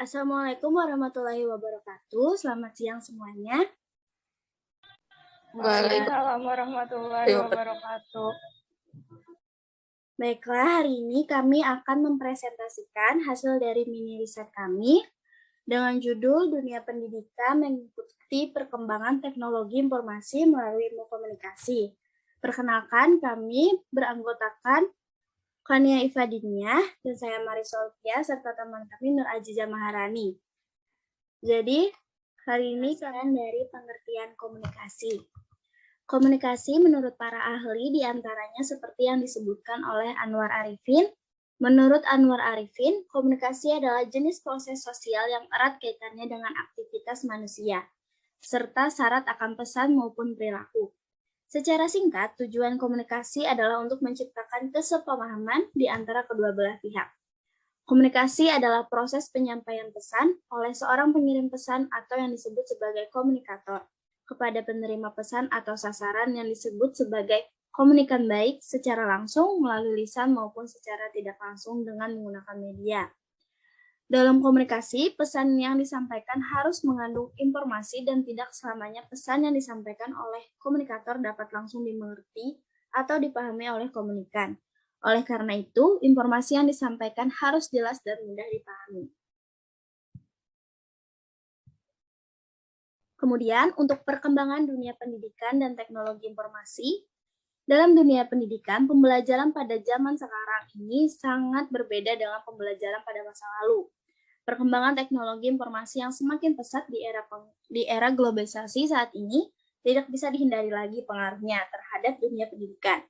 Assalamualaikum warahmatullahi wabarakatuh. Selamat siang semuanya. Waalaikumsalam warahmatullahi wabarakatuh. Baiklah, hari ini kami akan mempresentasikan hasil dari mini riset kami dengan judul Dunia Pendidikan Mengikuti Perkembangan Teknologi Informasi Melalui Ilmu Komunikasi. Perkenalkan, kami beranggotakan Kania Ifadinia dan saya Marisol Tia serta teman kami Nur Aziza Maharani. Jadi, hari ini kalian dari pengertian komunikasi. Komunikasi menurut para ahli diantaranya seperti yang disebutkan oleh Anwar Arifin. Menurut Anwar Arifin, komunikasi adalah jenis proses sosial yang erat kaitannya dengan aktivitas manusia, serta syarat akan pesan maupun perilaku. Secara singkat, tujuan komunikasi adalah untuk menciptakan kesepemahaman di antara kedua belah pihak. Komunikasi adalah proses penyampaian pesan oleh seorang pengirim pesan atau yang disebut sebagai komunikator kepada penerima pesan atau sasaran yang disebut sebagai komunikan baik secara langsung melalui lisan maupun secara tidak langsung dengan menggunakan media. Dalam komunikasi, pesan yang disampaikan harus mengandung informasi dan tidak selamanya pesan yang disampaikan oleh komunikator dapat langsung dimengerti atau dipahami oleh komunikan. Oleh karena itu, informasi yang disampaikan harus jelas dan mudah dipahami. Kemudian, untuk perkembangan dunia pendidikan dan teknologi informasi, dalam dunia pendidikan, pembelajaran pada zaman sekarang ini sangat berbeda dengan pembelajaran pada masa lalu. Perkembangan teknologi informasi yang semakin pesat di era globalisasi saat ini tidak bisa dihindari lagi pengaruhnya terhadap dunia pendidikan.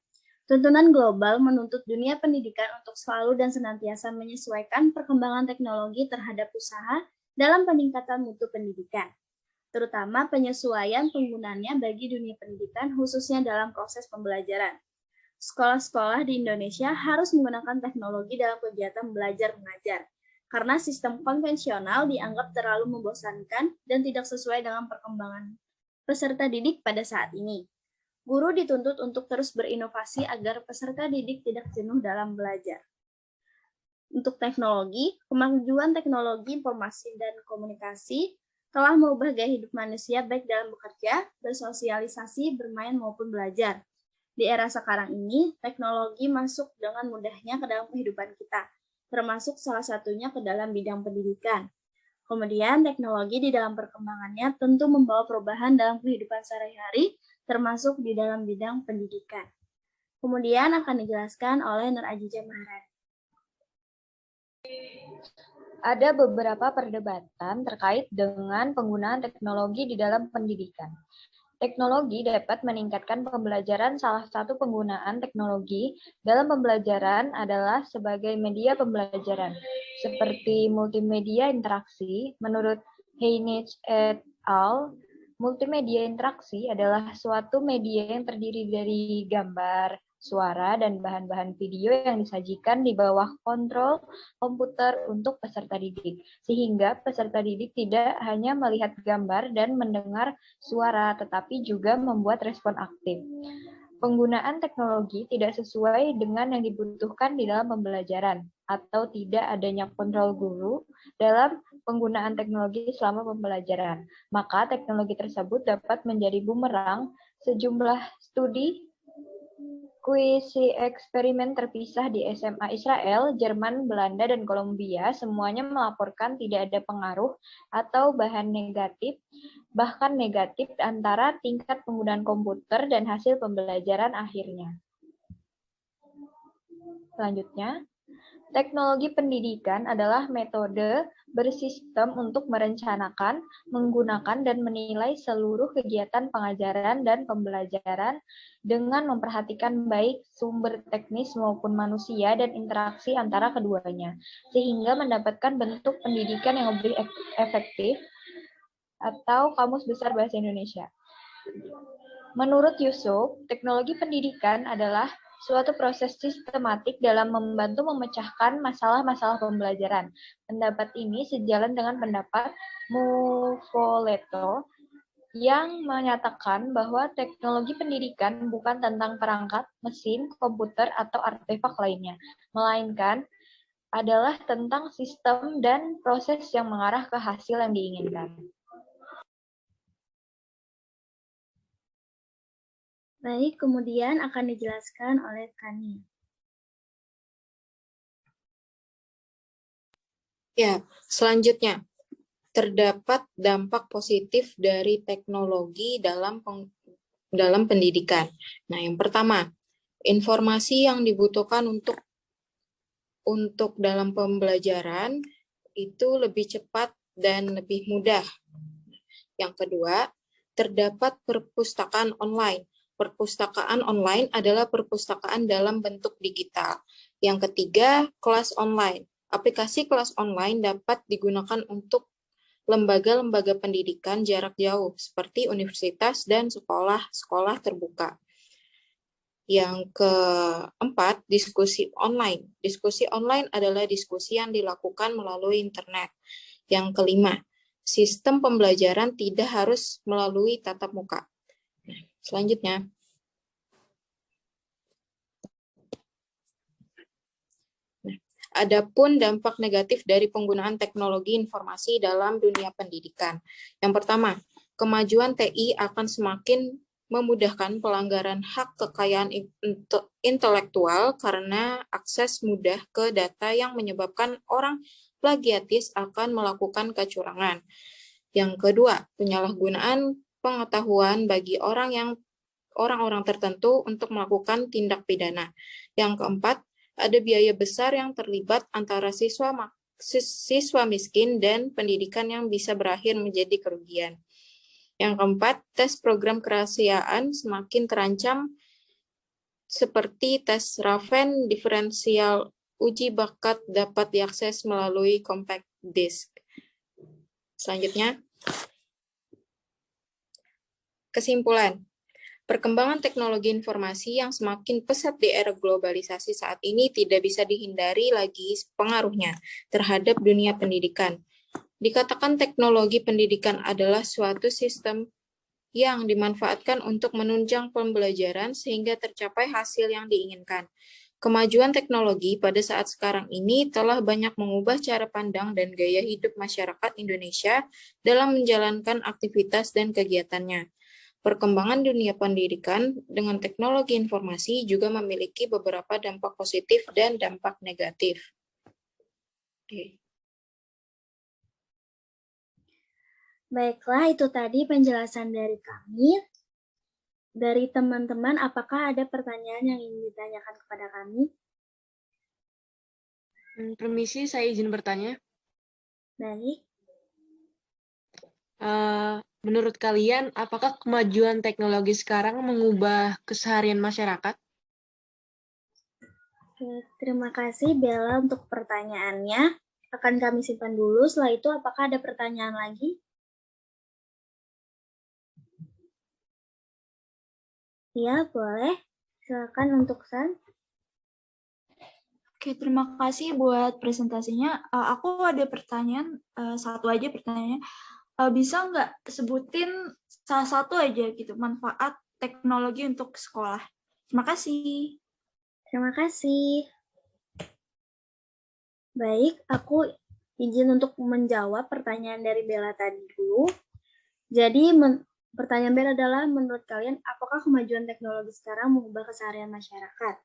Tuntunan global menuntut dunia pendidikan untuk selalu dan senantiasa menyesuaikan perkembangan teknologi terhadap usaha dalam peningkatan mutu pendidikan, terutama penyesuaian penggunaannya bagi dunia pendidikan khususnya dalam proses pembelajaran. Sekolah-sekolah di Indonesia harus menggunakan teknologi dalam kegiatan belajar mengajar, karena sistem konvensional dianggap terlalu membosankan dan tidak sesuai dengan perkembangan peserta didik pada saat ini. Guru dituntut untuk terus berinovasi agar peserta didik tidak jenuh dalam belajar. Untuk teknologi, kemajuan teknologi informasi dan komunikasi telah merubah gaya hidup manusia baik dalam bekerja, bersosialisasi, bermain maupun belajar. Di era sekarang ini, teknologi masuk dengan mudahnya ke dalam kehidupan kita, termasuk salah satunya ke dalam bidang pendidikan. Kemudian, teknologi di dalam perkembangannya tentu membawa perubahan dalam kehidupan sehari-hari, termasuk di dalam bidang pendidikan. Kemudian akan dijelaskan oleh Nur Aziza Maharani. Ada beberapa perdebatan terkait dengan penggunaan teknologi di dalam pendidikan. Teknologi dapat meningkatkan pembelajaran. Salah satu penggunaan teknologi dalam pembelajaran adalah sebagai media pembelajaran, seperti multimedia interaksi. Menurut Heinrich et al., multimedia interaksi adalah suatu media yang terdiri dari gambar, suara, dan bahan-bahan video yang disajikan di bawah kontrol komputer untuk peserta didik, sehingga peserta didik tidak hanya melihat gambar dan mendengar suara, tetapi juga membuat respon aktif. Penggunaan teknologi tidak sesuai dengan yang dibutuhkan di dalam pembelajaran, atau tidak adanya kontrol guru dalam penggunaan teknologi selama pembelajaran. Maka teknologi tersebut dapat menjadi bumerang. Sejumlah studi kuisi eksperimen terpisah di SMA Israel, Jerman, Belanda, dan Kolombia semuanya melaporkan tidak ada pengaruh atau bahkan negatif antara tingkat penggunaan komputer dan hasil pembelajaran akhirnya. Selanjutnya, teknologi pendidikan adalah metode bersistem untuk merencanakan, menggunakan, dan menilai seluruh kegiatan pengajaran dan pembelajaran dengan memperhatikan baik sumber teknis maupun manusia dan interaksi antara keduanya, sehingga mendapatkan bentuk pendidikan yang lebih efektif. Atau Kamus Besar Bahasa Indonesia. Menurut Yusuf, teknologi pendidikan adalah suatu proses sistematik dalam membantu memecahkan masalah-masalah pembelajaran. Pendapat ini sejalan dengan pendapat Mufoleto yang menyatakan bahwa teknologi pendidikan bukan tentang perangkat, mesin, komputer, atau artefak lainnya, melainkan adalah tentang sistem dan proses yang mengarah ke hasil yang diinginkan. Baik, kemudian akan dijelaskan oleh Kani. Ya, selanjutnya, terdapat dampak positif dari teknologi dalam pendidikan. Nah, yang pertama, informasi yang dibutuhkan untuk dalam pembelajaran itu lebih cepat dan lebih mudah. Yang kedua, terdapat perpustakaan online. Perpustakaan online adalah perpustakaan dalam bentuk digital. Yang ketiga, kelas online. Aplikasi kelas online dapat digunakan untuk lembaga-lembaga pendidikan jarak jauh seperti universitas dan sekolah-sekolah terbuka. Yang keempat, diskusi online. Diskusi online adalah diskusi yang dilakukan melalui internet. Yang kelima, sistem pembelajaran tidak harus melalui tatap muka. Selanjutnya, adapun dampak negatif dari penggunaan teknologi informasi dalam dunia pendidikan. Yang pertama, kemajuan TI akan semakin memudahkan pelanggaran hak kekayaan intelektual karena akses mudah ke data yang menyebabkan orang plagiatis akan melakukan kecurangan. Yang kedua, penyalahgunaan pengetahuan bagi orang-orang tertentu untuk melakukan tindak pidana. Yang keempat, ada biaya besar yang terlibat antara siswa miskin dan pendidikan yang bisa berakhir menjadi kerugian. Yang keempat, tes program kerahasiaan semakin terancam seperti tes Raven diferensial uji bakat dapat diakses melalui compact disk. Selanjutnya, kesimpulan. Perkembangan teknologi informasi yang semakin pesat di era globalisasi saat ini tidak bisa dihindari lagi pengaruhnya terhadap dunia pendidikan. Dikatakan teknologi pendidikan adalah suatu sistem yang dimanfaatkan untuk menunjang pembelajaran sehingga tercapai hasil yang diinginkan. Kemajuan teknologi pada saat sekarang ini telah banyak mengubah cara pandang dan gaya hidup masyarakat Indonesia dalam menjalankan aktivitas dan kegiatannya. Perkembangan dunia pendidikan dengan teknologi informasi juga memiliki beberapa dampak positif dan dampak negatif. Oke. Baiklah, itu tadi penjelasan dari kami. Dari teman-teman, apakah ada pertanyaan yang ingin ditanyakan kepada kami? Permisi, saya izin bertanya. Baik. Menurut kalian, apakah kemajuan teknologi sekarang mengubah keseharian masyarakat? Oke, terima kasih Bella untuk pertanyaannya. Akan kami simpan dulu. Setelah itu, apakah ada pertanyaan lagi? Ya, boleh. Silakan untuk San. Oke, terima kasih buat presentasinya. Aku ada pertanyaan, satu aja pertanyaannya. Bisa nggak sebutin salah satu aja gitu manfaat teknologi untuk sekolah? Terima kasih. Terima kasih. Baik, aku izin untuk menjawab pertanyaan dari Bella tadi dulu. Jadi, pertanyaan Bella adalah, menurut kalian, apakah kemajuan teknologi sekarang mengubah keseharian masyarakat?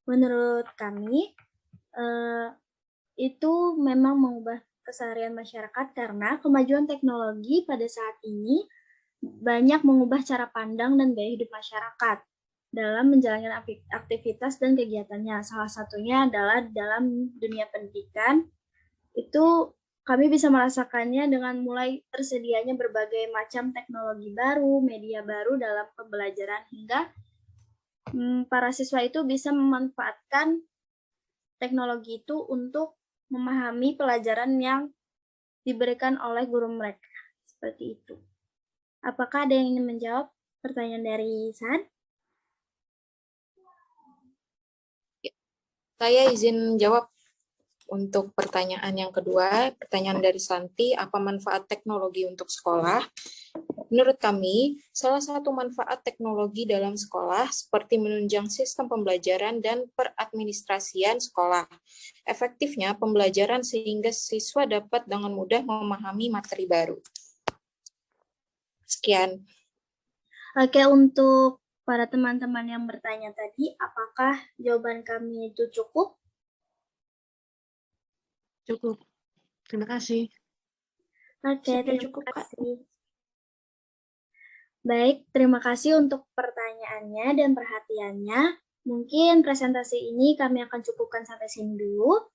Menurut kami, itu memang mengubah keseharian masyarakat karena kemajuan teknologi pada saat ini banyak mengubah cara pandang dan gaya hidup masyarakat dalam menjalankan aktivitas dan kegiatannya. Salah satunya adalah dalam dunia pendidikan, itu kami bisa merasakannya dengan mulai tersedianya berbagai macam teknologi baru, media baru dalam pembelajaran, hingga para siswa itu bisa memanfaatkan teknologi itu untuk memahami pelajaran yang diberikan oleh guru mereka. Seperti itu. Apakah ada yang ingin menjawab pertanyaan dari San? Saya izin jawab untuk pertanyaan yang kedua. Pertanyaan dari Santi, apa manfaat teknologi untuk sekolah? Menurut kami, salah satu manfaat teknologi dalam sekolah seperti menunjang sistem pembelajaran dan peradministrasian sekolah. Efektifnya pembelajaran sehingga siswa dapat dengan mudah memahami materi baru. Sekian. Oke, untuk para teman-teman yang bertanya tadi, apakah jawaban kami itu cukup? Cukup. Terima kasih. Oke, Sudah terima cukup, Kak. kasih. Baik, terima kasih untuk pertanyaannya dan perhatiannya. Mungkin presentasi ini kami akan cukupkan sampai sini dulu.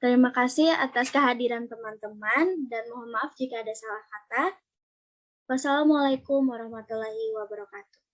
Terima kasih atas kehadiran teman-teman dan mohon maaf jika ada salah kata. Wassalamualaikum warahmatullahi wabarakatuh.